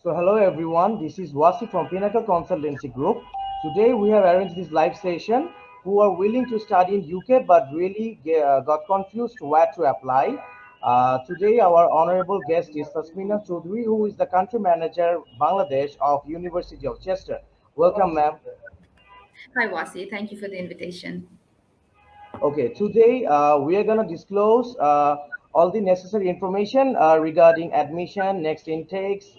So hello everyone, this is Wasi from Pinnacle Consultancy Group. Today we have arranged this live session who are willing to study in UK but really got confused where to apply. Today our honorable guest is Tasmina Choudhury, who is the country manager Bangladesh of University of Chester. Welcome ma'am. Hi, Wasi. Thank you for the invitation. Okay, today we are going to disclose all the necessary information regarding admission, next intakes,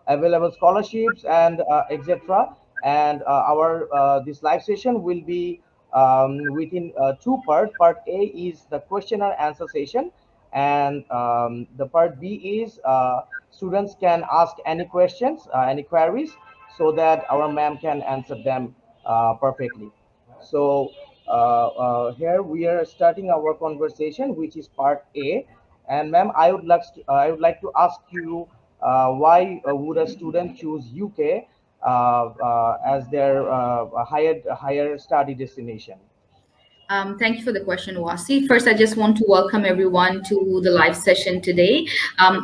available scholarships, and etc. And our this live session will be within two parts. Part A is the question and answer session, and the part B is students can ask any questions, any queries, so that our ma'am can answer them perfectly. So here we are starting our conversation, which is part A. And ma'am, I would like to ask you why would a student choose UK as their higher study destination? Thank you for the question, Wasi. First, I just want to welcome everyone to the live session today.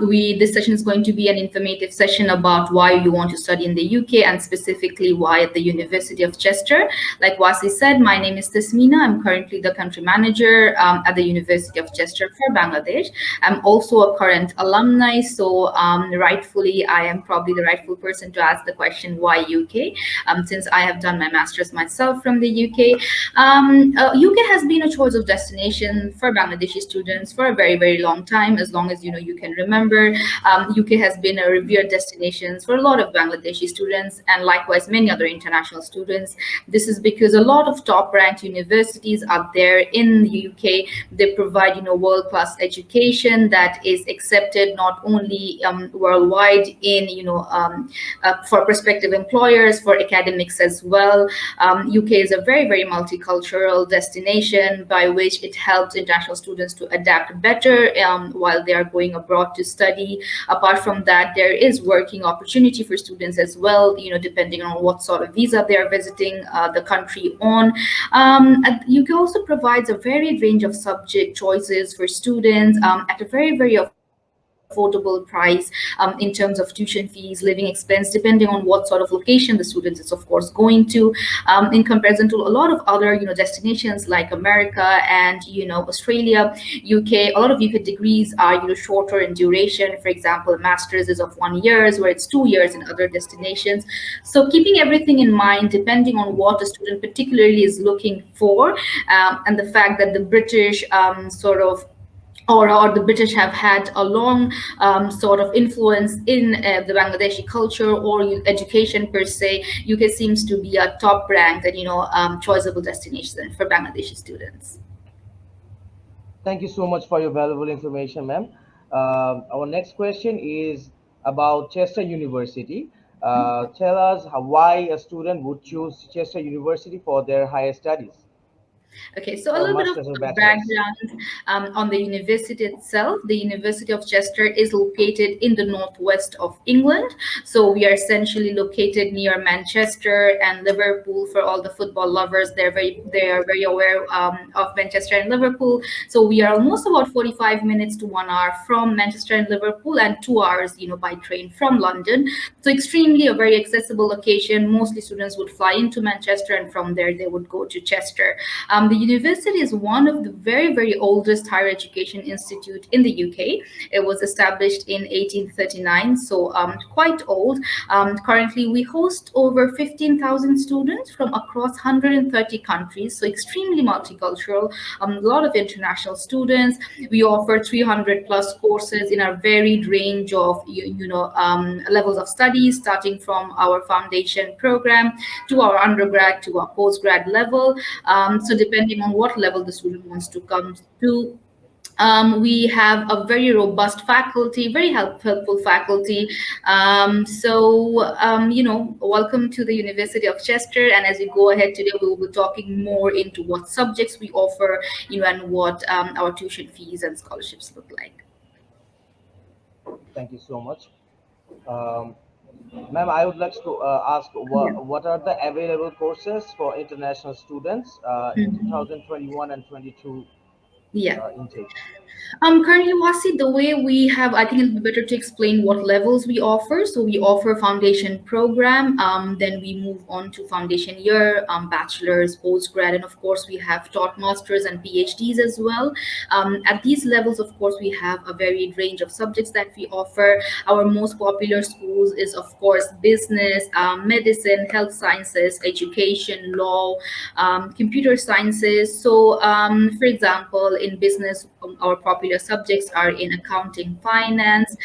This session is going to be an informative session about why you want to study in the UK and specifically why at the University of Chester. Like Wasi said, my name is Tasmina. I'm currently the country manager at the University of Chester for Bangladesh. I'm also a current alumni, so rightfully, I am probably the rightful person to ask the question why UK, since I have done my master's myself from the UK. UK has been a choice of destination for Bangladeshi students for a very, very long time. As long as you can remember, UK has been a revered destination for a lot of Bangladeshi students, and likewise many other international students. This is because a lot of top-ranked universities are there in the UK. They provide world-class education that is accepted not only worldwide in for prospective employers, for academics as well. UK is a very, very multicultural destination by which it helps international students to adapt better while they are going abroad to study. Apart from that, there is working opportunity for students as well, depending on what sort of visa they are visiting the country on. And UK also provides a varied range of subject choices for students at a very, very affordable price in terms of tuition fees, living expense, depending on what sort of location the student is, of course, going to, in comparison to a lot of other, destinations like America and, Australia, UK. A lot of UK degrees are, shorter in duration. For example, master's is of 1 year, where it's 2 years in other destinations. So keeping everything in mind, depending on what a student particularly is looking for, and the fact that the British or the British have had a long sort of influence in the Bangladeshi culture or education per se, UK seems to be a top ranked and choiceable destination for Bangladeshi students. Thank you so much for your valuable information, ma'am. Our next question is about Chester University. Tell us why a student would choose Chester University for their higher studies, Okay, so a for little bit of masters or bachelors. background on the university itself. The University of Chester is located in the northwest of England. So we are essentially located near Manchester and Liverpool. For all the football lovers, they are very aware of Manchester and Liverpool. So we are almost about 45 minutes to 1 hour from Manchester and Liverpool, and 2 hours, by train from London. So extremely a very accessible location. Mostly students would fly into Manchester, and from there they would go to Chester. The university is one of the very, very oldest higher education institute in the UK. It was established in 1839, so quite old. Currently, we host over 15,000 students from across 130 countries, so extremely multicultural. A lot of international students. We offer 300 plus courses in a varied range of levels of studies, starting from our foundation program to our undergrad to our postgrad level. So depending on what level the student wants to come to, we have a very robust faculty, very helpful faculty. Welcome to the University of Chester. And as we go ahead today, we will be talking more into what subjects we offer, and what our tuition fees and scholarships look like. Thank you so much. Um, Ma'am, I would like to ask Yeah. what are the available courses for international students in 2021 and 22? Yeah. intake? Currently, Wasi, the way we have, I think it'll be better to explain what levels we offer. So we offer foundation program, then we move on to foundation year, bachelor's, postgrad, and of course we have taught masters and PhDs as well. At these levels, of course, we have a varied range of subjects that we offer. Our most popular schools is, of course, business, medicine, health sciences, education, law, computer sciences. So, for example, in business, our popular subjects are in accounting, finance,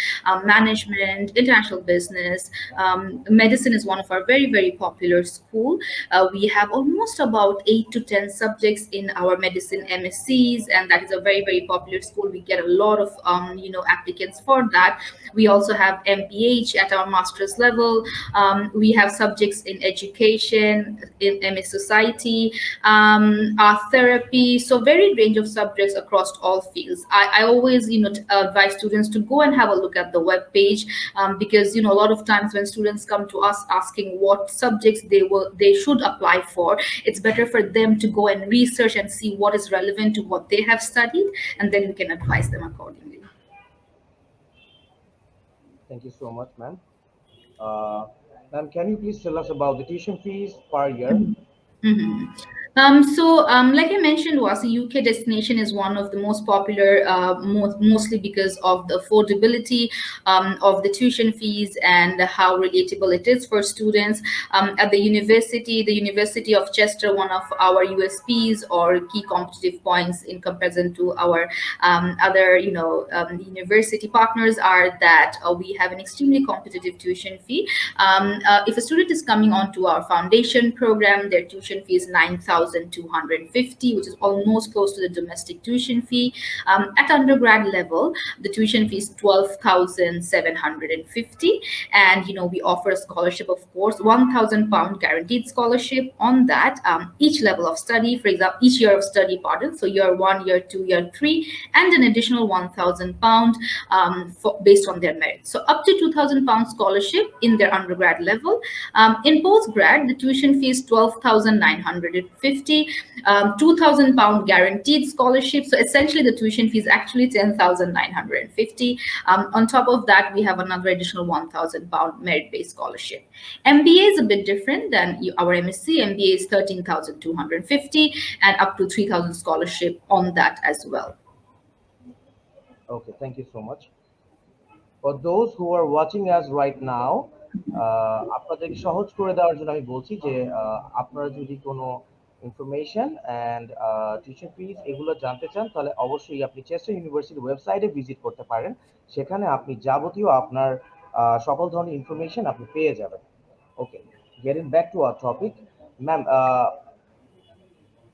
management, international business. Medicine is one of our very, very popular school. We have almost about 8 to 10 subjects in our medicine MScs, and that is a very, very popular school. We get a lot of applicants for that. We also have MPH at our master's level. We have subjects in education, in MS Society, art therapy, so varied range of subjects across all fields. I always advise students to go and have a look at the web page, because a lot of times when students come to us asking what subjects they should apply for, it's better for them to go and research and see what is relevant to what they have studied, and then we can advise them accordingly. Thank you so much, ma'am. Uh, Ma'am, can you please tell us about the tuition fees per year? Mhm. Like I mentioned, was UK destination is one of the most popular, mostly because of the affordability of the tuition fees and how relatable it is for students. At the University of Chester, one of our USPs or key competitive points in comparison to our other, university partners are that we have an extremely competitive tuition fee. If a student is coming onto our foundation program, their tuition fee is 9,250, which is almost close to the domestic tuition fee. At undergrad level, the tuition fee is 12,750, and we offer a scholarship, of course, £1,000 guaranteed scholarship on that. Each level of study, for example, each year of study, pardon, so year one, year two, year three, and an additional £1,000 based on their merit. So up to £2,000 scholarship in their undergrad level. In postgrad, the tuition fee is 12,950, £2,000 guaranteed scholarship. So essentially, the tuition fee is actually 10,950. On top of that, we have another additional £1,000 merit-based scholarship. MBA is a bit different than our MSc. MBA is 13,250 and up to 3,000 scholarship on that as well. Okay, thank you so much. For those who are watching us right now, আপনাদেরকে সহজ করে দেওয়ার জন্য আমি বলছি যে আপনারা যদি কোনো ইনফরমেশন অ্যান্ড টিউশন ফিস এগুলো জানতে চান তাহলে অবশ্যই আপনি চেস্টার ইউনিভার্সিটির ওয়েবসাইটে ভিজিট করতে পারেন। সেখানে আপনি যাবতীয় আপনার সকল ধরনের ইনফরমেশন আপনি পেয়ে যাবেন। ওকে, getting back to our topic, ma'am,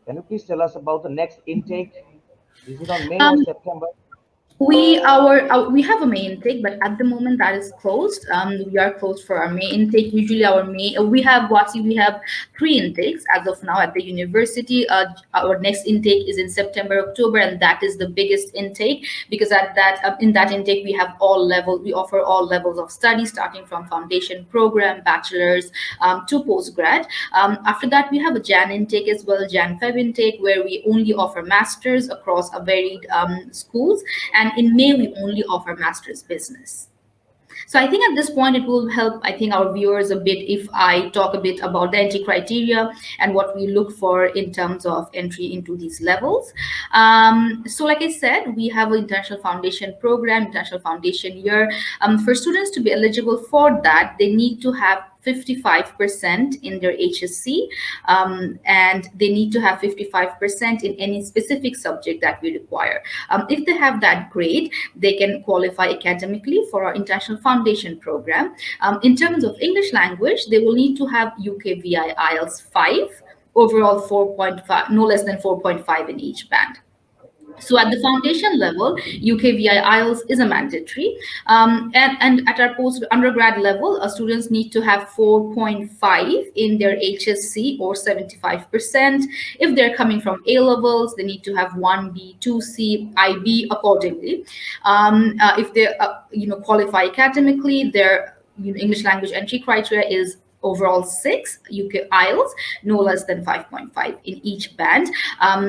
can you please tell us about the next intake? Is it on May or Um, September? We have a May intake, but at the moment that is closed. We are closed for our May intake. Usually, our May we have 3 intakes as of now at the university. Our next intake is in September, October, and that is the biggest intake because at that in that intake we have all levels. We offer all levels of study, starting from foundation program, bachelor's to postgrad. After that, we have a Jan intake as well, Jan Feb intake, where we only offer masters across a varied schools, and in May we only offer master's business. So I think at this point it will help, I think, our viewers a bit if I talk a bit about the entry criteria and what we look for in terms of entry into these levels. So like I said, we have an international foundation program, international foundation year. For students to be eligible for that, they need to have 55% in their HSC, and they need to have 55% in any specific subject that we require. If they have that grade, they can qualify academically for our international foundation program. In terms of English language, they will need to have UKVI IELTS 5, overall 4.5, no less than 4.5 in each band. So at the foundation level, UKVI IELTS is a mandatory. And at our post undergrad level, students need to have 4.5 in their HSC or 75%. If they're coming from A levels, they need to have 1B, 2C, IB accordingly. If they qualify academically, their English language entry criteria is overall 6, UK IELTS no less than 5.5 in each band.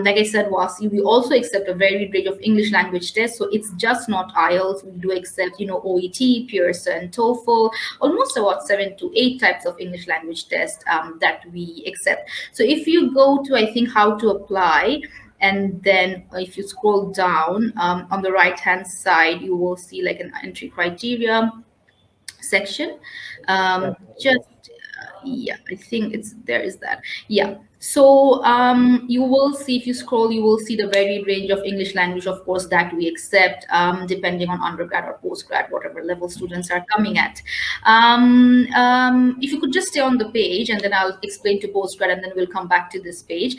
Like I said, Wasi, we also accept a varied range of English language tests. So it's just not IELTS. We do accept, OET, Pearson, TOEFL, almost about 7 to 8 types of English language tests that we accept. So if you go to, I think, how to apply, and then if you scroll down on the right hand side, you will see like an entry criteria section. Definitely, Just yes. yeah, I think it's there is that. Yeah. So you will see, if you scroll, you will see the varied range of English language, of course, that we accept, depending on undergrad or postgrad, whatever level students are coming at. If you could just stay on the page, and then I'll explain to postgrad, and then we'll come back to this page.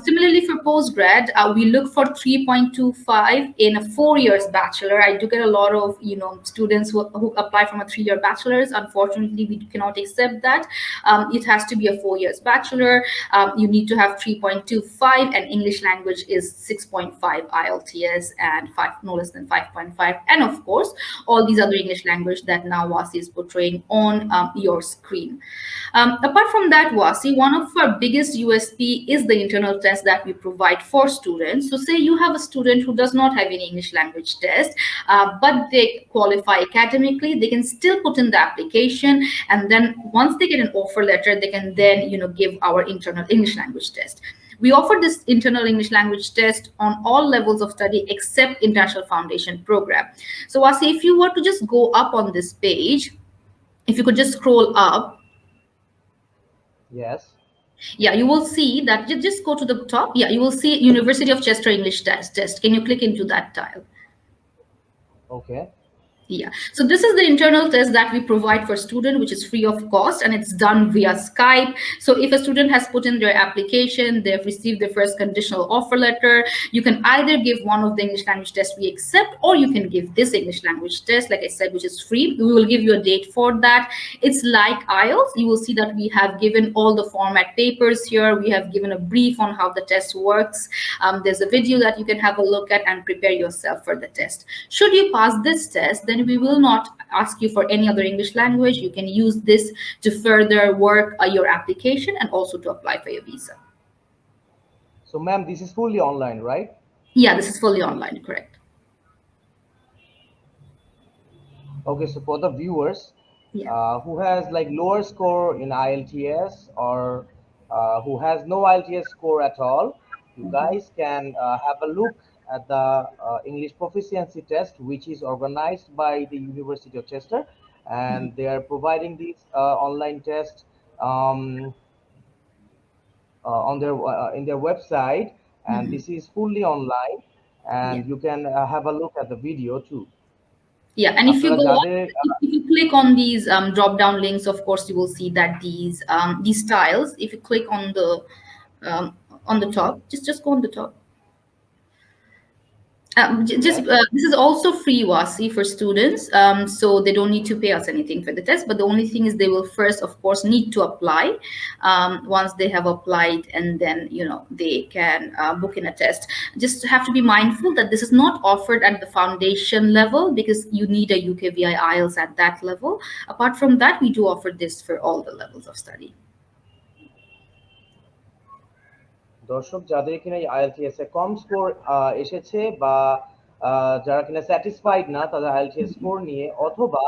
Similarly, for postgrad, we look for 3.25 in a 4 years bachelor. I do get a lot of students who apply from a 3 year bachelor's. Unfortunately, we cannot accept that. It has to be a 4 years bachelor. You need to have 3.25, and English language is 6.5 IELTS, and no less than 5.5. And of course, all these other English language that now Wasi is portraying on your screen. Apart from that, Wasi, one of our biggest USP is the internal test that we provide for students. So say you have a student who does not have any English language test, but they qualify academically, they can still put in the application, and then once they get an offer letter, they can then give our internal English language test. We offer this internal English language test on all levels of study except International Foundation program. So Wasi, if you were to just go up on this page, if you could just scroll up, Yes. yeah, you will see that. Just go to the top. Yeah, you will see University of Chester English test. Can you click into that tile? Okay. Yeah, so this is the internal test that we provide for student, which is free of cost, and it's done via Skype. So if a student has put in their application, they've received their first conditional offer letter, you can either give one of the English language tests we accept, or you can give this English language test, like I said, which is free. We will give you a date for that. It's like IELTS. You will see that we have given all the format papers here. We have given a brief on how the test works. There's a video that you can have a look at and prepare yourself for the test. Should you pass this test, then we will not ask you for any other English language. You can use this to further work your application and also to apply for your visa. So, ma'am, this is fully online, right? Yeah, this is fully online, correct? Okay, so for the viewers Yeah. who has like lower score in IELTS, or who has no IELTS score at all, you guys can have a look at the English proficiency test, which is organized by the University of Chester, and they are providing this online test um, on their in their website, and Mhm. this is fully online, Yeah. and you can have a look at the video too. Yeah, and if you আপনারা go on, যাদের if you click on these drop down links, of course, you will see that these tiles. If you click um, on the top, just go on the top. Just yes. this is also free, Wasi, for students, so they don't need to pay us anything for the test. But the only thing is they will first, of course, need to apply. Once they have applied, and then they can book in a test. Just have to be mindful that this is not offered at the foundation level, because you need a UKVI IELTS at that level. Apart from that, we do offer this for all the levels of study. দর্শক যাদের কিনা IELTS এ কম score এসেছে, বা যারা কিনা satisfied না তাদের IELTS score নিয়ে, অথবা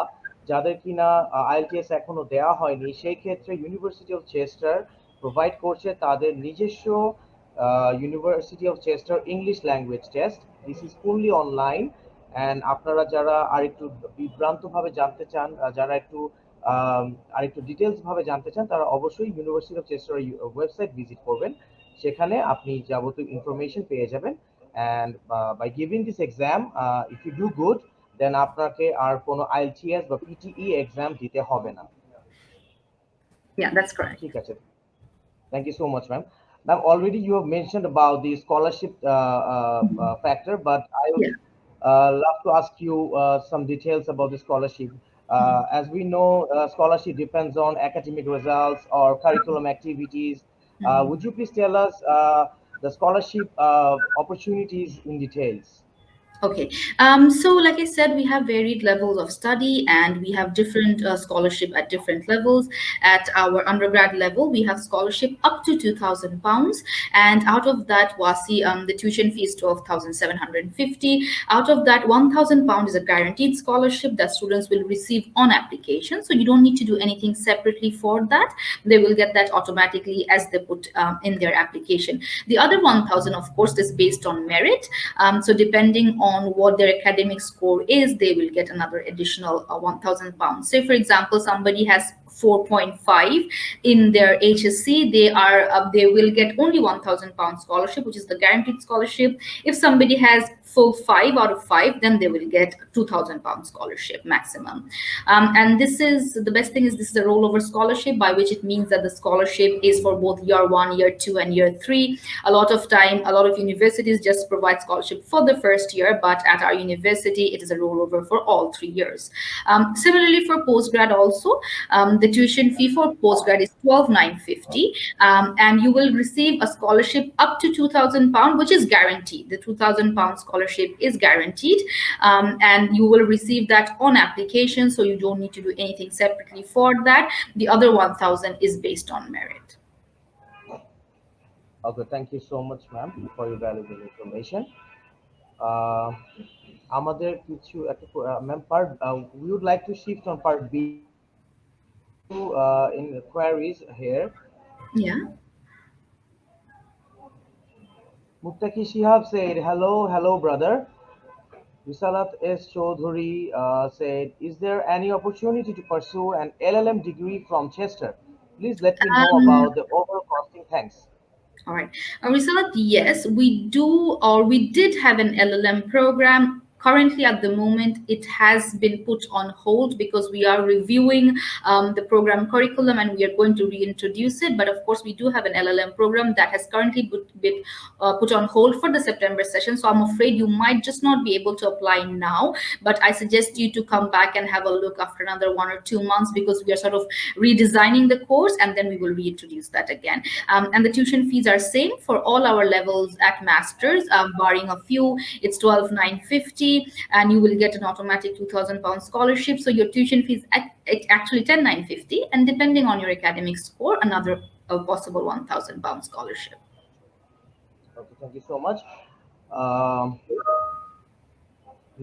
যাদের কিনা আইএলটিএস এখনো দেওয়া হয়নি, সেই ক্ষেত্রে ইউনিভার্সিটি অফ চেস্টার প্রোভাইড করছে তাদের নিজস্ব university of Chester English language test. This is fully online, and আপনারা যারা আরেকটু বিভ্রান্তভাবে জানতে চান, যারা একটু আরেকটু ডিটেলস ভাবে জানতে চান, তারা অবশ্যই university of Chester website visit করবেন। সেখানে আপনি যাবতীয় ইনফরমেশন পেয়ে যাবেন, and by giving this exam, if you do good, then আপনাকে আর কোনো আইএলটিএস বা পিটিই এক্সাম দিতে হবে না। Yeah, that's correct. ঠিক আছে, thank you so much, ma'am. Now, already you have mentioned about the scholarship factor, but I would Yeah. love to ask you some details about the scholarship. As we know, scholarship depends on academic results or curriculum activities. Would you please tell us the scholarship opportunities in details? Okay. So like I said, we have varied levels of study and we have different scholarship at different levels. At our undergrad level, we have scholarship up to £2,000. And out of that, Wasi, the tuition fee is 12,750. Out of that, £1,000 is a guaranteed scholarship that students will receive on application. So you don't need to do anything separately for that. They will get that automatically as they put in their application. The other 1,000, of course, is based on merit. So depending on what their academic score is, they will get another additional £1,000. Say, for example, somebody has 4.5 in their HSC, they will get only £1,000 scholarship, which is the guaranteed scholarship. If somebody has full 5 out of 5, then they will get £2,000 scholarship maximum. And this is the best thing is this is a rollover scholarship, by which it means that the scholarship is for both year one, year two, and year three. A lot of time, a lot of universities just provide scholarship for the first year, but at our university, it is a rollover for all 3 years. Similarly, for postgrad also, the tuition fee for postgrad is 12,950, and you will receive a scholarship up to £2,000, which is guaranteed. The £2,000 scholarship is guaranteed, and you will receive that on application, so you don't need to do anything separately for that. The other 1,000 is based on merit. Okay, thank you so much, ma'am, for your valuable information. Uh, আমাদের কিছু একটা ma'am part we would like to shift on part B. Few inquiries here. Yeah. Muttaki Shihab said, hello, brother. Risalat S. Chaudhuri said, is there any opportunity to pursue an LLM degree from Chester? Please let me know Um, about the overall costing. Thanks. All right. Risalat, yes, we do, or we did have an LLM program. Currently, at the moment, it has been put on hold because we are reviewing the program curriculum and we are going to reintroduce it. But of course, we do have an LLM program that has currently been put on hold for the September session. So I'm afraid you might just not be able to apply now. But I suggest you to come back and have a look after another 1 or 2 months, because we are sort of redesigning the course and then we will reintroduce that again. And the tuition fees are same for all our levels at masters, barring a few. It's 12,950, and you will get an automatic £2,000 scholarship. So your tuition fees actually 10,950, and depending on your academic score, another possible £1,000 scholarship. Okay, thank you so much. Um,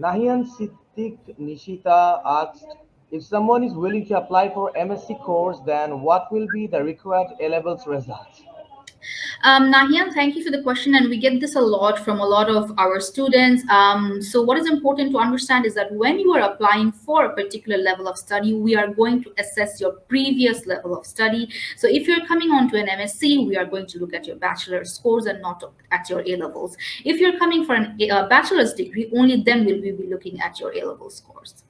Nahian Siddiq Nishita asked, if someone is willing to apply for MSc course, then what will be the required A levels results? Nahian, thank you for the question, and we get this a lot from a lot of our students. So, what is important to understand is that when you are applying for a particular level of study, we are going to assess your previous level of study. So, if you're coming on to an MSc, we are going to look at your bachelor scores and not at your A levels. If you're coming for a bachelor's degree, only then will we be looking at your A level scores.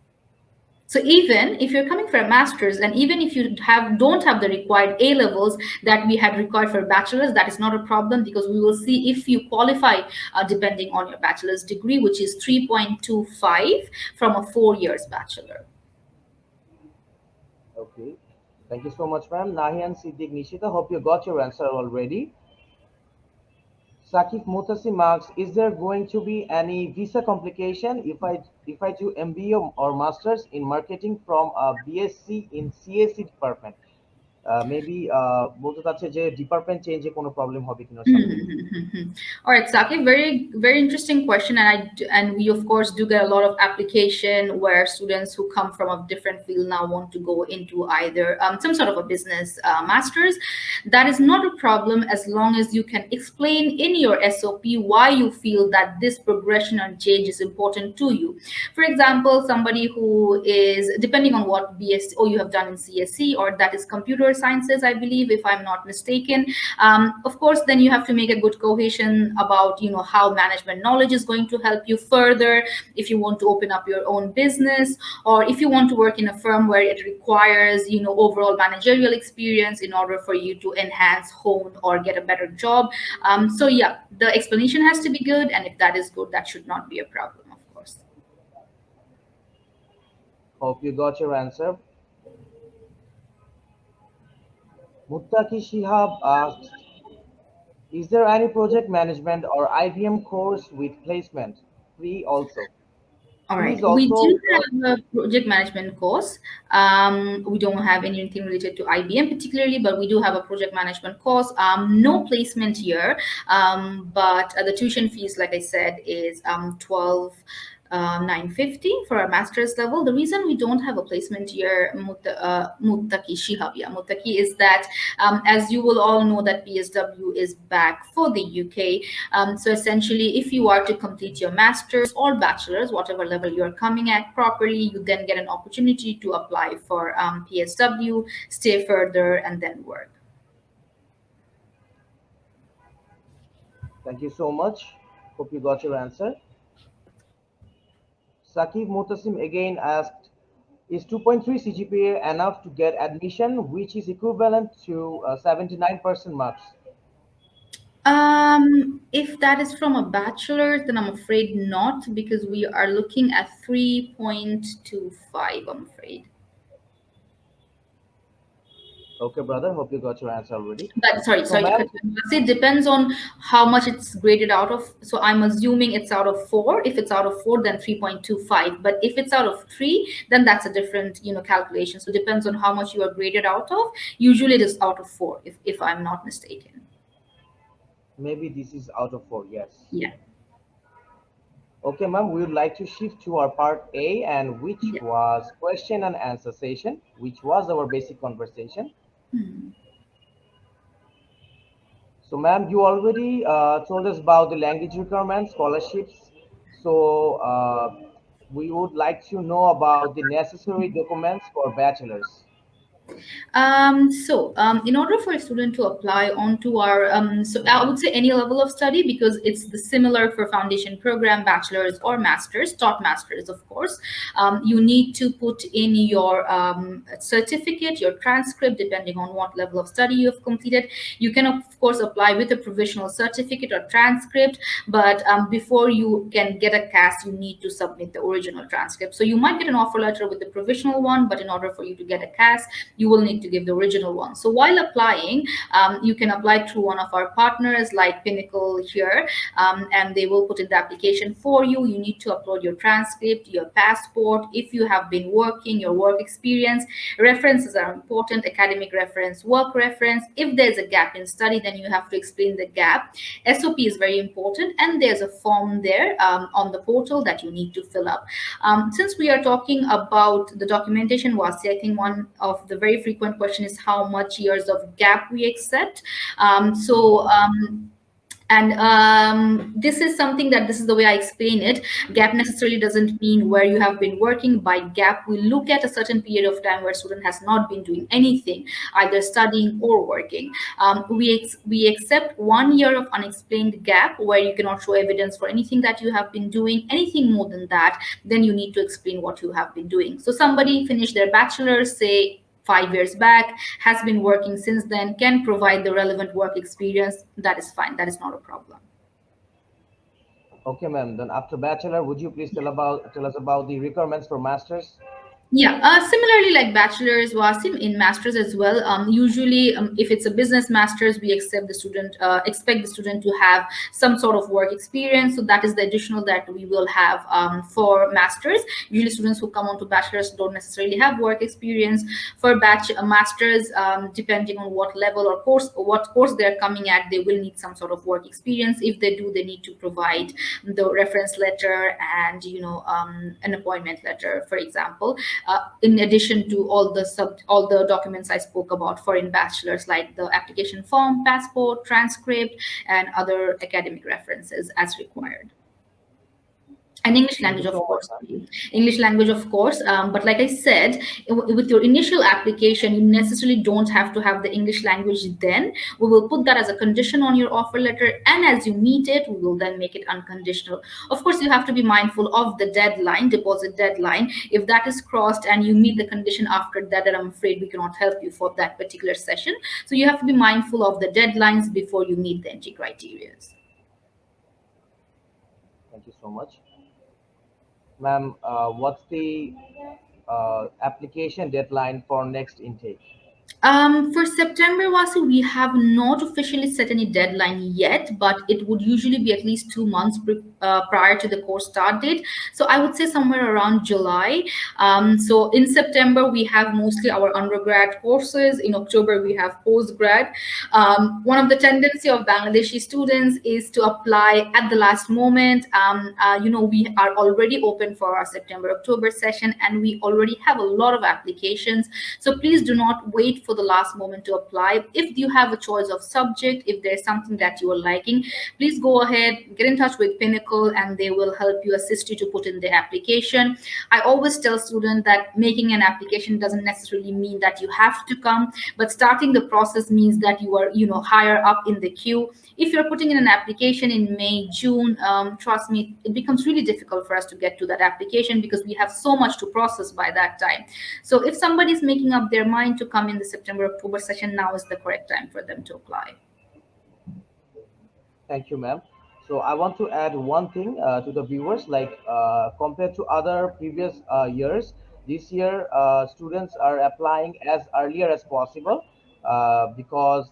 So even if you're coming for a master's, and even if you don't have the required A levels that we had required for a bachelor's, that is not a problem, because we will see if you qualify depending on your bachelor's degree, which is 3.25 from a 4 years bachelor. Okay. Thank you so much, ma'am. Nahian Siddiq Nishita, hope you got your answer already. Sakif Mutasi marks, is there going to be any visa complication if I do MBA or masters in marketing from a BSc in CAC department? Maybe বলতে চাচ্ছে যে department চেঞ্জে কোনো problem হবে কিনা সামনে। All right, Saki, very very interesting question, and and we of course do get a lot of application where students who come from a different field now want to go into either some sort of a business masters. That is not a problem as long as you can explain in your SOP why you feel that this progression and change is important to you. For example, somebody who is depending on what BSc or you have done in CSC, or that is computer sciences, I believe, if I'm not mistaken. Of course, then you have to make a good cohesion about how management knowledge is going to help you further if you want to open up your own business, or if you want to work in a firm where it requires overall managerial experience in order for you to enhance, hone, or get a better job. So yeah, the explanation has to be good, and if that is good, that should not be a problem, of course. Hope you got your answer. Muttaki Shihab asked, is there any project management or IBM course with placement? free also. All right. Fees We do also, have a project management course. We don't have anything related to IBM particularly, but we do have a project management course. No placement here, but the tuition fees, like I said, is 12. 950 for our master's level. The reason we don't have a placement year, Muttaki Shihab, yeah, Muttaki, is that as you will all know that PSW is back for the UK. So essentially, if you are to complete your master's or bachelor's, whatever level you are coming at properly, you then get an opportunity to apply for PSW, stay further, and then work. thank you so much. Hope you got your answer. Sakib Mutasim again asked, is 2.3 CGPA enough to get admission, which is equivalent to 79% marks? If that is from a bachelor, then I'm afraid not, because we are looking at 3.25, I'm afraid. Okay, brother, hope you got your answer already. But sorry, So, sorry to ma'am, cut you. It depends on how much it's graded out of. So I'm assuming it's out of four. If it's out of four, then 3.25. But if it's out of three, then that's a different, calculation. So it depends on how much you are graded out of. Usually it is out of four, if I'm not mistaken. maybe this is out of 4, yes. Yeah. Okay, ma'am, we would like to shift to our part A, and which Yeah. was question and answer session, which was our basic conversation. So, ma'am, you already told us about the language requirements, scholarships. So, we would like to know about the necessary documents for bachelors. In order for a student to apply onto our, so I would say any level of study, because it's the similar for foundation program, bachelor's or master's, taught master's, of course. You need to put in your certificate, your transcript, depending on what level of study you have completed. You can, of course, apply with a provisional certificate or transcript, but before you can get a CAS, you need to submit the original transcript. So you might get an offer letter with the provisional one, but in order for you to get a CAS, you will need to give the original one. So while applying, you can apply through one of our partners like Pinnacle here, and they will put in the application for you. You need to upload your transcript, your passport, if you have been working, your work experience. References are important: academic reference, work reference. If there's a gap in study, then you have to explain the gap. SOP is very important, and there's a form there on the portal that you need to fill up. Since we are talking about the documentation, Wasi, I think one of the very frequent question is how much years of gap we accept. And this is something that, this is the way I explain it. Gap necessarily doesn't mean where you have been working. By gap, we look at a certain period of time where student has not been doing anything, either studying or working. We accept 1 year of unexplained gap where you cannot show evidence for anything that you have been doing. Anything more than that, then you need to explain what you have been doing. So somebody finished their bachelor's, say 5 years back, has been working since then, can provide the relevant work experience. That is fine. That is not a problem. Okay, ma'am. Then after bachelor, would you please tell us about the requirements for masters? Yeah, similarly like bachelor's, Wasim, in master's as well. Usually, if it's a business master's, we expect the student to have some sort of work experience. So that is the additional that we will have for masters. Usually, students who come on to bachelor's don't necessarily have work experience. For masters, depending on what level or what course they're coming at, they will need some sort of work experience. If they do, they need to provide the reference letter and an appointment letter, for example, in addition to all the documents I spoke about for in bachelor's, like the application form, passport, transcript, and other academic references as required. And English Thank you language, of so much, course. ma'am. English language, of course. But like I said, with your initial application, you necessarily don't have to have the English language then. We will put that as a condition on your offer letter. And as you meet it, we will then make it unconditional. Of course, you have to be mindful of the deadline, deposit deadline. If that is crossed and you meet the condition after that, then I'm afraid we cannot help you for that particular session. So you have to be mindful of the deadlines before you meet the entry criteria. Thank you so much. Ma'am, what's the application deadline for next intake? For September, Vasi, we have not officially set any deadline yet, but it would usually be at least 2 months prior to the course start date. So I would say somewhere around July. So in September, we have mostly our undergrad courses. In October, we have postgrad. One of the tendency of Bangladeshi students is to apply at the last moment. We are already open for our September-October session, and we already have a lot of applications. So please do not wait for the last moment to apply. If you have a choice of subject, if there's something that you are liking, please go ahead, get in touch with Pinnacle, and they will help you, assist you to put in the application. I always tell students that making an application doesn't necessarily mean that you have to come, but starting the process means that you are, higher up in the queue. If you're putting in an application in May, June, trust me, it becomes really difficult for us to get to that application because we have so much to process by that time. So if somebody is making up their mind to come in the September-October session, now is the correct time for them to apply. Thank you, ma'am. So I want to add one thing to the viewers, like compared to other previous years, this year students are applying as earlier as possible because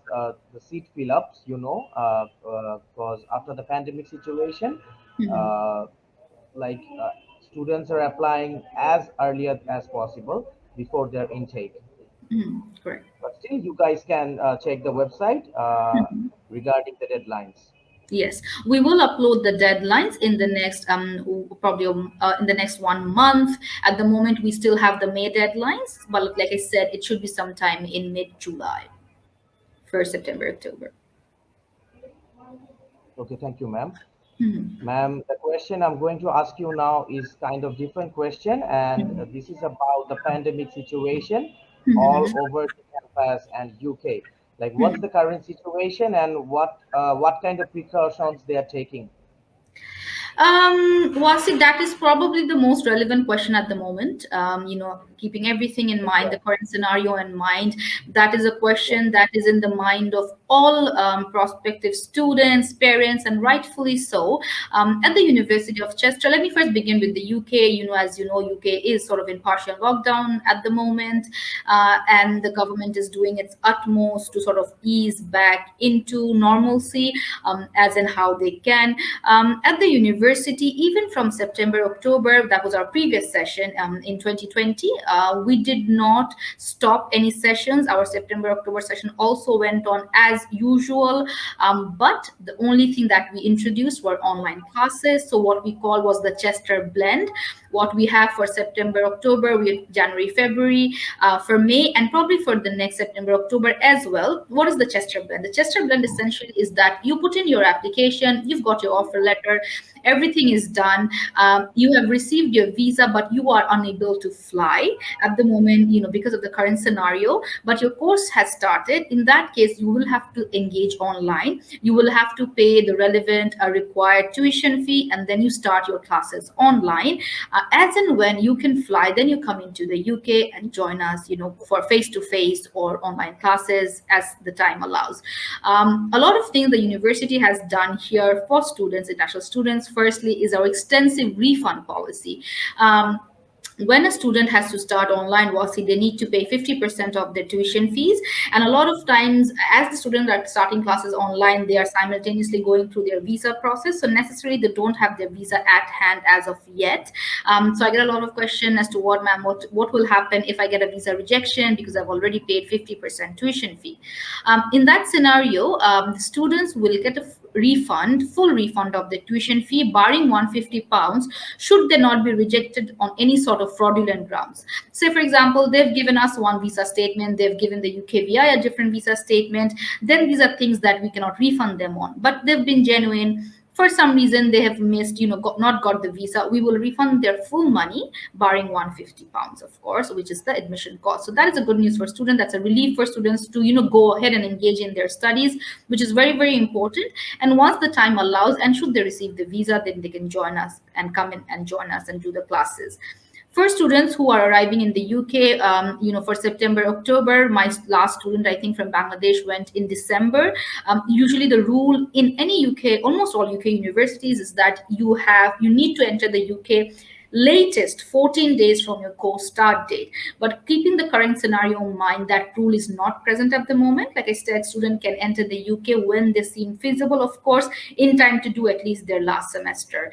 the seat fill ups, because after the pandemic situation, Mhm. uh, like students are applying as earlier as possible before their intake. Mhm. Correct. But still, you guys can check the website regarding the deadlines. Yes, we will upload the deadlines in the next probably in the next 1 month. At the moment, we still have the May deadlines, but like I said, it should be sometime in mid-July for September, October. Okay, thank you, ma'am. Mhm. Ma'am, the question I'm going to ask you now is kind of different question, and this is about the pandemic situation all Mhm. over the campus and UK. Like, what's Mhm. the current situation, and what kind of precautions they are taking? Wasi, that is probably the most relevant question at the moment. Keeping everything in mind, the Exactly. current scenario in mind, that is a Yes. question that is in the mind of all prospective students, parents, and rightfully so. At the University of Chester, let me first begin with the UK. As you know, UK is sort of in partial lockdown at the moment, and the government is doing its utmost to sort of ease back into normalcy, as in how they can. At the university, even from September, October, that was our previous session in 2020, we did not stop any sessions. Our September, October session also went on as usual, but the only thing that we introduced were online classes. So what we call was the Chester blend. What we have for September, October, we January, February, for May, and probably for the next September, October as well. What is the Chester blend? The Chester blend essentially is that you put in your application, you've got your offer letter, everything is done. You have received your visa, but you are unable to fly at the moment, because of the current scenario. But your course has started. In that case, you will have to engage online. You will have to pay the relevant required tuition fee, and then you start your classes online. As and when you can fly, then you come into the UK and join us, for face to face or online classes as the time allows. A lot of things the university has done here for students, international students. Firstly, is our extensive refund policy. When a student has to start online, Wasi, they need to pay 50% of their tuition fees. And a lot of times, as the students are starting classes online, they are simultaneously going through their visa process. So necessarily, they don't have their visa at hand as of yet. So I get a lot of question as to what will happen if I get a visa rejection because I've already paid 50% tuition fee. In that scenario, the students will get a full refund of the tuition fee, barring £150, should they not be rejected on any sort of fraudulent grounds. Say, for example, they've given us one visa statement, they've given the UKVI a different visa statement, then these are things that we cannot refund them on. But they've been genuine. For some reason, they have missed, not got the visa. We will refund their full money, barring £150, of course, which is the admission cost. So that is a good news for students. That's a relief for students to, go ahead and engage in their studies, which is very, very important. And once the time allows, and should they receive the visa, then they can join us and come in and join us and do the classes. For students who are arriving in the UK, for September, October, my last student, I think from Bangladesh, went in December. Usually, the rule in any UK, almost all UK universities, is that you need to enter the UK latest 14 days from your course start date. But keeping the current scenario in mind, that rule is not present at the moment. Like I said, student can enter the UK when they seem feasible, of course, in time to do at least their last semester.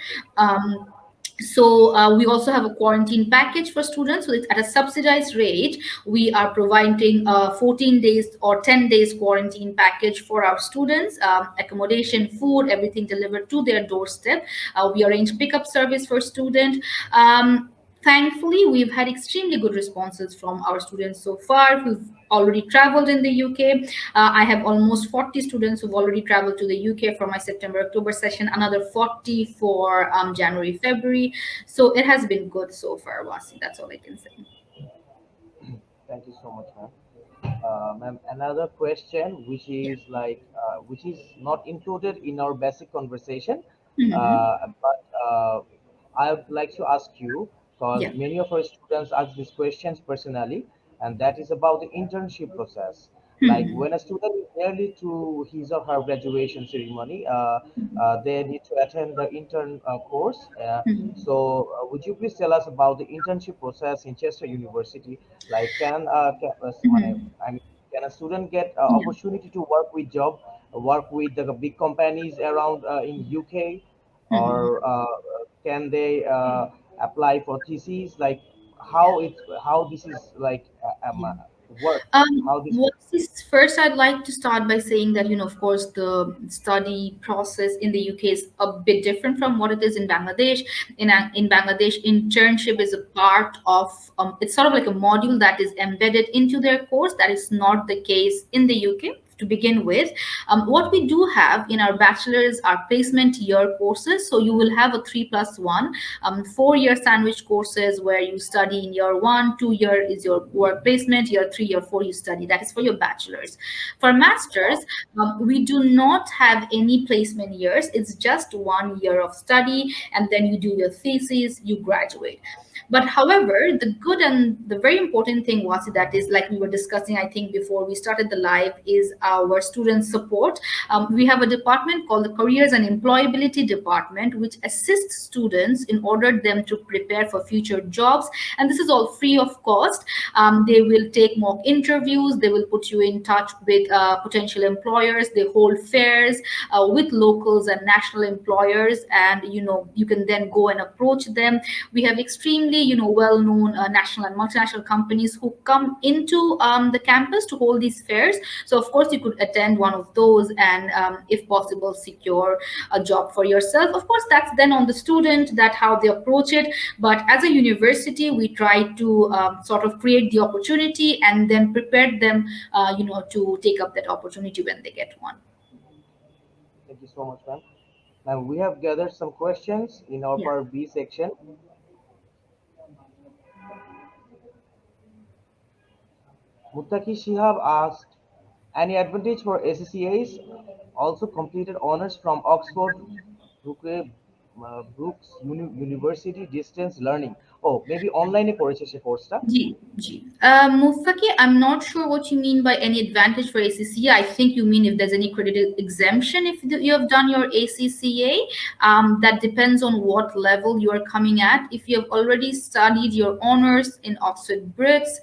We also have a quarantine package for students. So it's at a subsidized rate. We are providing 14 days or 10 days quarantine package for our students, accommodation, food, everything delivered to their doorstep. We arrange pickup service for student. Thankfully, we've had extremely good responses from our students so far who've already traveled in the UK. I have almost 40 students who've already traveled to the UK for my September October session, another 40 for January February. So it has been good so far, Wasi. That's all I can say. Thank you so much, ma'am. Ma'am, another question, which Yeah. is which is not included in our basic conversation, Hmm. but I would like to ask you, because Yeah. many of our students ask these questions personally, and that is about the internship process. Like Hmm. when a student is nearly to his or her graduation ceremony, they need to attend the intern course. Would you please tell us about the internship process in Chester University? Like, I mean, can a student get Yeah. opportunity to work with work with the big companies around in UK, Hmm. or can they apply for theses? Like, how this is work? How this What works? is first, I'd like to start by saying that, of course, the study process in the UK is a bit different from what it is in Bangladesh. In Bangladesh, internship is a part of, it's sort of like a module that is embedded into their course. That is not the case in the UK. To begin with, what we do have in our bachelor's are placement year courses. So you will have a 3+1, 4 year sandwich courses where you study in year one, 2 year is your work placement, year three, year four you study. That is for your bachelor's. For masters, we do not have any placement years. It's just 1 year of study, and then you do your thesis, you graduate. But however, the good and the very important thing was that is like we were discussing, I think, before we started the live, is our student support. We have a department called the Careers and Employability Department, which assists students in order them to prepare for future jobs. And this is all free of cost. They will take mock interviews. They will put you in touch with potential employers. They hold fairs with locals and national employers, and you can then go and approach them. We have extremely well-known national and multinational companies who come into the campus to hold these fairs. So of course you could attend one of those and if possible secure a job for yourself. Of course that's then on the student, that how they approach it. But as a university we try to sort of create the opportunity and then prepare them to take up that opportunity when they get one. Thank you so much, ma'am. Now we have gathered some questions in our Yeah. part B section. Muttaki Shihab asked, any advantage for ACCAs also completed honors from Oxford Brooks University distance learning? Oh, maybe online করেছে সে কোর্সটা। G. Mufaki, I'm not sure what you mean by any advantage for ACCA. I think you mean if there's any credit exemption if you have done your ACCA. That depends on what level you are coming at. If you have already studied your honors in Oxford Brits,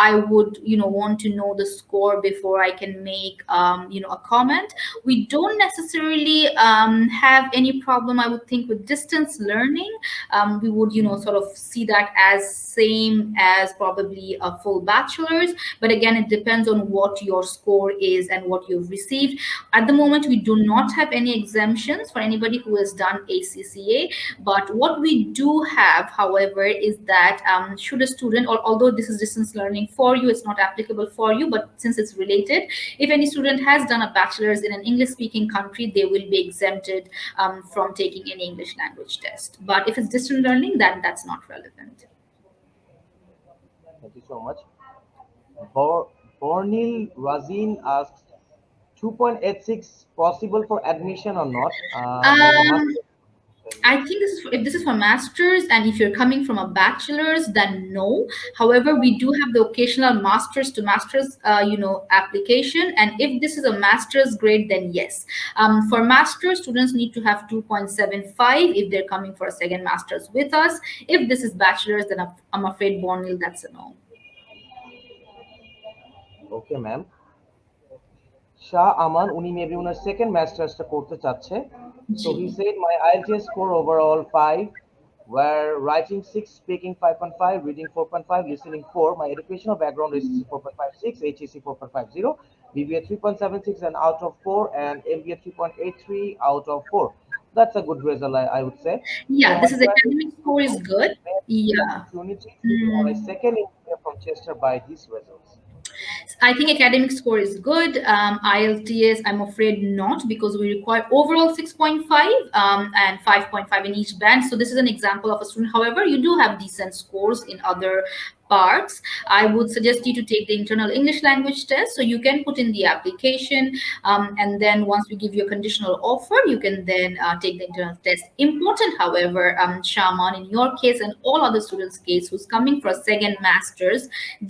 I would, want to know the score before I can make, a comment. We don't necessarily have any problem, I would think, with distance learning. We would sort of see that as same as probably a full bachelor's, but again it depends on what your score is and what you've received. At the moment we do not have any exemptions for anybody who has done ACCA, but what we do have, however, is that should a student, or although this is distance learning for you, it's not applicable for you, but since it's related, if any student has done a bachelor's in an English speaking country, they will be exempted from taking an English language test. But if it's distant learning, then that's not relevant. Thank you so much. Bornil Razin asks, 2.86 possible for admission or not? There's a Um, master. I think if this is for masters, and if you're coming from a bachelor's, then no. However, we do have the occasional masters to masters, application. And if this is a master's grade, then yes. For masters, students need to have 2.75 if they're coming for a second master's with us. If this is bachelor's, then I'm afraid, Bornil, that's a no. Okay, ma'am. Shah Aman, উনি maybe ওনার second master's করতে চাচ্ছে. So he G. said my IELTS score overall 5, where writing 6, speaking 5.5, reading 4.5, listening 4. My educational background is 4.56, HEC 4.50, BBA 3.76 and out of 4, and MBA 3.83 out of 4. That's a good result, I would say. So Yeah, my this is question academic to score you, is good. may I have the Yeah. opportunity to be on a Mm. second interview from Chester by these results? I think academic score is good. IELTS, I'm afraid not, because we require overall 6.5 and 5.5 in each band. So this is an example of a student. However, you do have decent scores in other parts. I would suggest you to take the internal English language test. So you can put in the application, and then once we give you a conditional offer, you can then take the internal test. Important, however, Shaman, in your case and all other students' case who's coming for a second master's,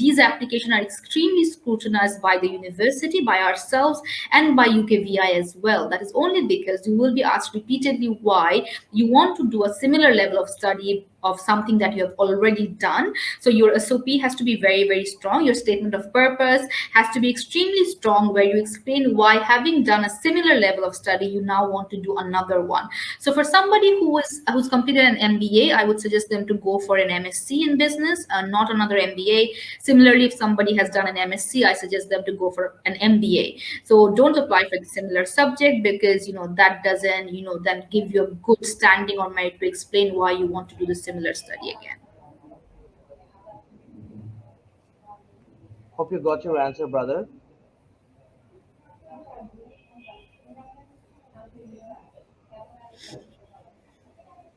these applications are extremely scrutinized by the university, by ourselves, and by UKVI as well. That is only because you will be asked repeatedly why you want to do a similar level of study of something that you have already done. So your SOP has to be very, very strong. Your statement of purpose has to be extremely strong, where you explain why, having done a similar level of study, you now want to do another one. So for somebody who's completed an MBA, I would suggest them to go for an MSc in business, not another MBA. Similarly, if somebody has done an MSc, I suggest them to go for an MBA. So don't apply for the similar subject, because that doesn't then give you a good standing or merit to explain why you want to do the similar study again. Hope you got your answer, brother.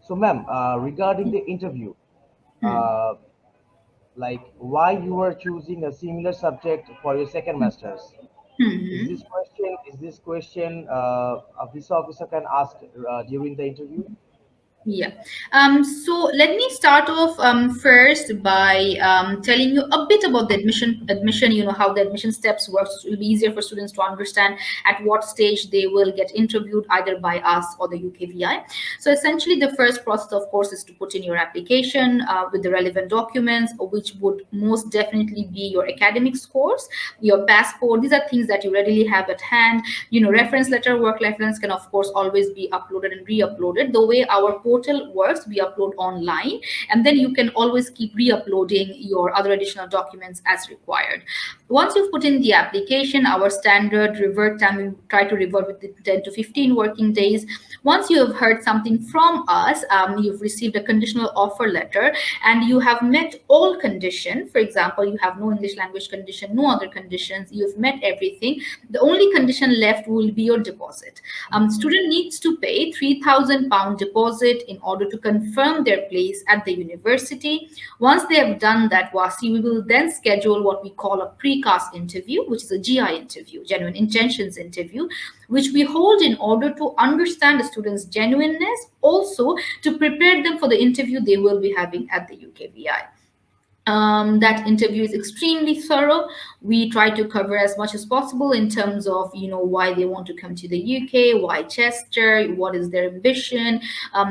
So, ma'am, regarding the interview, Hmm. uh, like why you are choosing a similar subject for your second masters? Hmm. Is this question a visa officer can ask during the interview? Yeah. So let me start off first by telling you a bit about the admission, how the admission steps work. So it will be easier for students to understand at what stage they will get interviewed, either by us or the UKVI. So essentially, the first process, of course, is to put in your application with the relevant documents, which would most definitely be your academic scores, your passport. These are things that you readily have at hand. Reference letter, work reference can, of course, always be uploaded and re-uploaded. The way our portal works, we upload online, and then you can always keep re-uploading your other additional documents as required. Once you've put in the application, our standard revert time, we try to revert within 10 to 15 working days. Once you have heard something from us, you've received a conditional offer letter, and you have met all conditions. For example, you have no English language condition, no other conditions, you've met everything. The only condition left will be your deposit. Student needs to pay £3,000 deposit in order to confirm their place at the university. Once they have done that, Wasi, we will then schedule what we call a precast interview, which is a GI interview, genuine intentions interview, which we hold in order to understand the student's genuineness, also to prepare them for the interview they will be having at the UKVI. That interview is extremely thorough. We try to cover as much as possible in terms of why they want to come to the UK, why Chester, what is their ambition,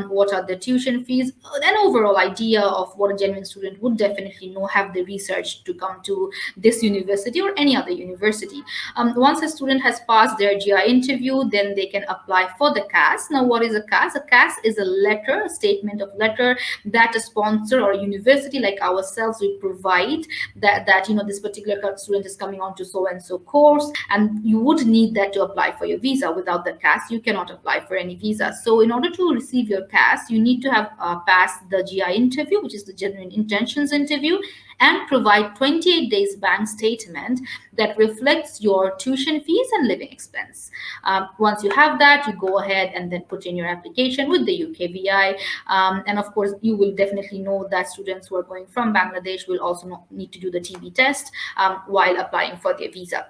what are the tuition fees, an overall idea of what a genuine student would definitely know, have the research to come to this university or any other university. Once a student has passed their GI interview, then they can apply for the CAS. Now, what is a CAS? A CAS is a letter, a statement of letter that a sponsor or a university like ourselves will provide, that this particular student is coming on to so and so course, and you would need that to apply for your visa. Without the CAS, you cannot apply for any visa. So in order to receive your CAS, you need to have passed the GI interview, which is the genuine intentions interview, and provide 28 days bank statement that reflects your tuition fees and living expense. Once you have that, you go ahead and then put in your application with the UKVI. And of course, you will definitely know that students who are going from Bangladesh will also need to do the TB test while applying for their visa.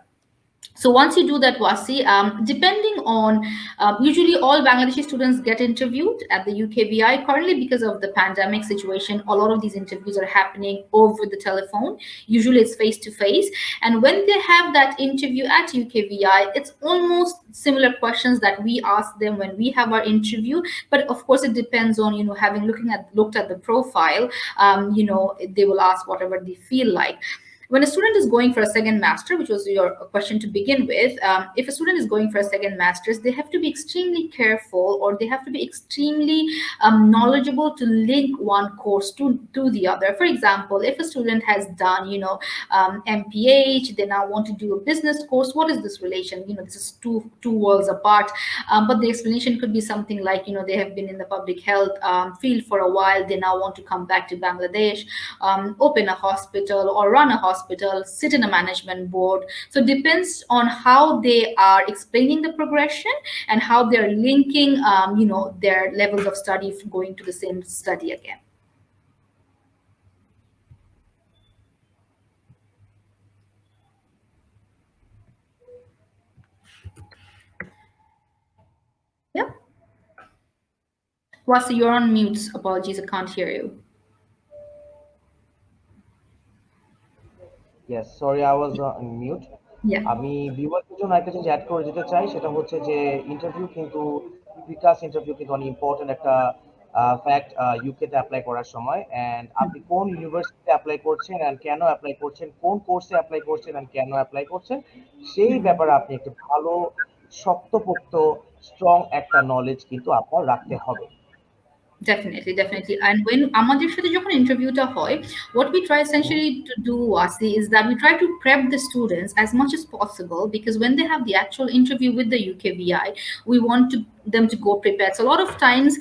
So once you do that, Wasi, depending on, usually all Bangladeshi students get interviewed at the UKVI. Currently, because of the pandemic situation, a lot of these interviews are happening over the telephone. Usually it's face to face. And when they have that interview at UKVI, it's almost similar questions that we ask them when we have our interview. But of course, it depends on, having looked at the profile, they will ask whatever they feel like. When a student is going for a second master, which was your question to begin with, if a student is going for a second master's, they have to be extremely careful, or they have to be extremely knowledgeable to link one course to the other. For example, if a student has done, MPH, they now want to do a business course. What is this relation? This is two worlds apart. But the explanation could be something like, they have been in the public health field for a while. They now want to come back to Bangladesh, open a hospital or run a hospital, sit in a management board. So it depends on how they are explaining the progression and how they're linking, their levels of study going to the same study again. Yeah. Wasi, you're on mute. Apologies, I can't hear you. Yes, sorry, I was on mute. Yeah. আমি ভিউয়ারদের জন্য একটা জিনিস add করে দিতে চাই, সেটা হচ্ছে যে ইন্টারভিউ কিন্তু প্রিকাস ইন্টারভিউ কিন্তু অনেক ইম্পর্টেন্ট একটা ফ্যাক্ট ইউকেতে অ্যাপ্লাই করার সময়। অ্যান্ড আপনি কোন ইউনিভার্সিটিতে অ্যাপ্লাই করছেন অ্যান্ড কেন অ্যাপ্লাই করছেন, কোন কোর্সে অ্যাপ্লাই করছেন অ্যান্ড কেন অ্যাপ্লাই করছেন, সেই ব্যাপারে আপনি একটু ভালো শক্তপোক্ত স্ট্রং একটা নলেজ কিন্তু আপনার রাখতে হবে। Definitely. And when আমাদের সাথে যখন ইন্টারভিউটা হয়, what we try essentially to do, Wasi, is that we try to prep the students as much as possible, because when they have the actual interview with the UKVI, we want them to go prepared. So a lot of times,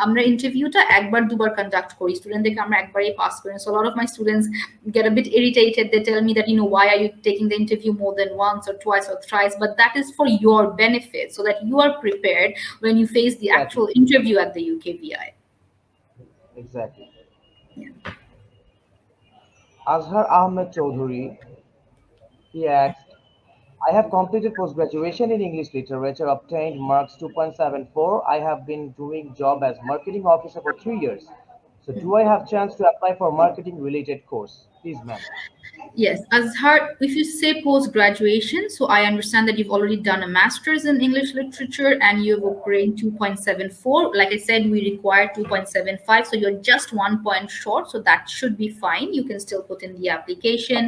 আমরা ইন্টারভিউটা একবার দুবার conduct করি, স্টুডেন্টদেরকে আমরা একবারই pass করি। So a lot of my students get a bit irritated. They tell me that, why are you taking the interview more than once or twice or thrice? But that is for your benefit, so that you are prepared when you face the actual interview at the UKVI. Exactly. Azhar Ahmed Chaudhuri, he asked, I have completed post-graduation in English literature, obtained marks 2.74. I have been doing job as marketing officer for 3 years. So do I have chance to apply for marketing related course? Please, ma'am. Yes, Azhar, if you say post-graduation, so I understand that you've already done a master's in English literature and you have obtained 2.74. Like I said, we require 2.75, so you're just 1 point short, so that should be fine. You can still put in the application.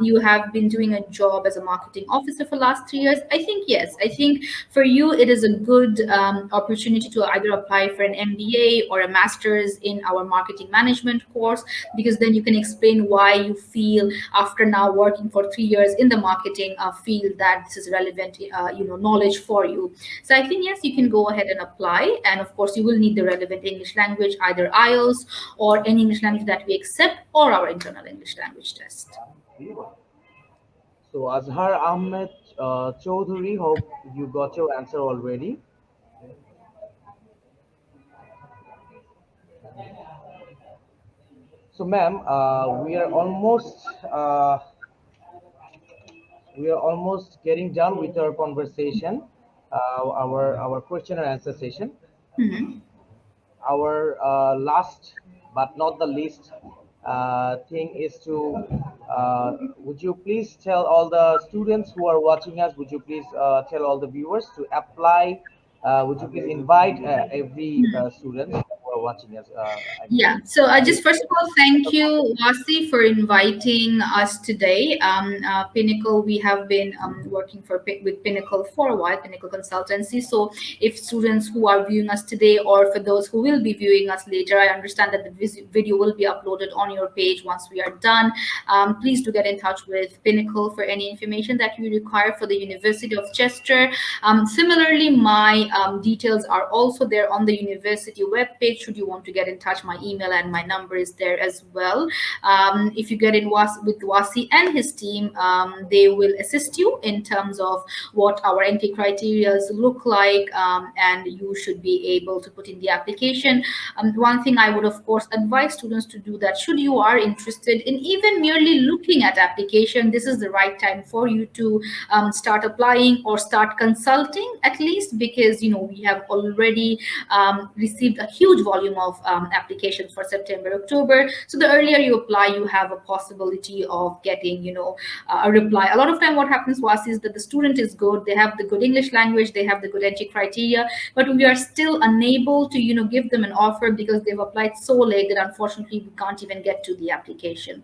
You have been doing a job as a marketing officer for last 3 years. I think, yes, I think for you, it is a good opportunity to either apply for an MBA or a master's in our marketing management course, because then you can explain why you feel, after now working for 3 years in the marketing field, that this is relevant knowledge for you. So I think, yes, you can go ahead and apply, and of course you will need the relevant English language, either IELTS or any English language that we accept, or our internal English language test. So Azhar Ahmed Chaudhuri, hope you got your answer already. So, ma'am, we are almost getting done with our conversation, our question and answer session. Our last but not the least thing is to would you please tell all the students who are watching us, would you please tell all the viewers to apply, would you please invite every student who are watching us? Yeah, so just first of all, thank you, Wasi, for inviting us today. Pinnacle, we have been working with Pinnacle for a while, Pinnacle Consultancy. So if students who are viewing us today, or for those who will be viewing us later, I understand that the video will be uploaded on your page once we are done. Please do get in touch with Pinnacle for any information that you require for the University of Chester. Similarly, my details are also there on the university webpage. should you want to get in touch, my email and my number is there as well. If you get in with Wasi and his team, they will assist you in terms of what our entry criteria look like, and you should be able to put in the application. One thing I would, of course, advise students to do that should you are interested in even merely looking at application, this is the right time for you to start applying or start consulting at least, because we have already received a huge volume of applications for September, October. So the earlier you apply, you have a possibility of getting a reply. A lot of time what happens was is that the student is good, they have the good English language, they have the good entry criteria, but we are still unable to give them an offer because they've applied so late that unfortunately we can't even get to the application.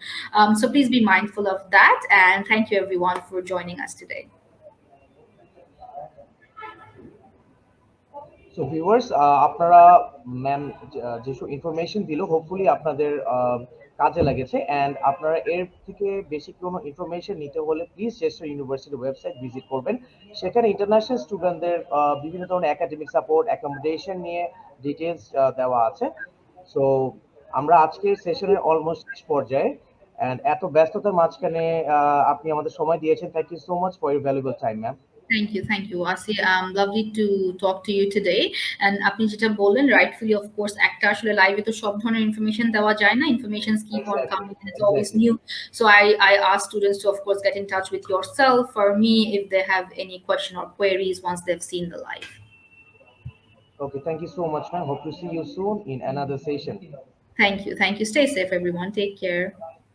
So please be mindful of that, and thank you everyone for joining us today. So viewers, আপনারা ma'am যেসব information দিল hopefully আপনাদের কাজে লেগেছে, and আপনারা এর থেকে বেশি কোনো ইনফরমেশন নিতে হলে প্লিজ চেস্টার ইউনিভার্সিটির ওয়েবসাইট ভিজিট করবেন। সেখানে ইন্টারন্যাশনাল স্টুডেন্টদের বিভিন্ন ধরনের একাডেমিক সাপোর্ট, অ্যাকোমোডেশন নিয়ে ডিটেলস দেওয়া আছে। সো আমরা আজকের সেশনের অলমোস্ট শেষ পর্যায়ে, অ্যান্ড এত ব্যস্ততার মাঝখানে আপনি আমাদের সময় দিয়েছেন। Thank you so much for your valuable time ma'am. Thank you, Wasi. Lovely to talk to you today. And আপনি যেটা বললেন rightfully, of course, একটা আসলে লাইভে তো সব ধরনের ইনফরমেশন দেওয়া যায় না, informations keep on coming and it's always new. So I ask students to, of course, get in touch with yourself or me if they have any question or queries once they've seen the live. Okay, thank you so much, ma'am. Hope to see you soon in another session. Thank you. Stay safe, everyone. Take care.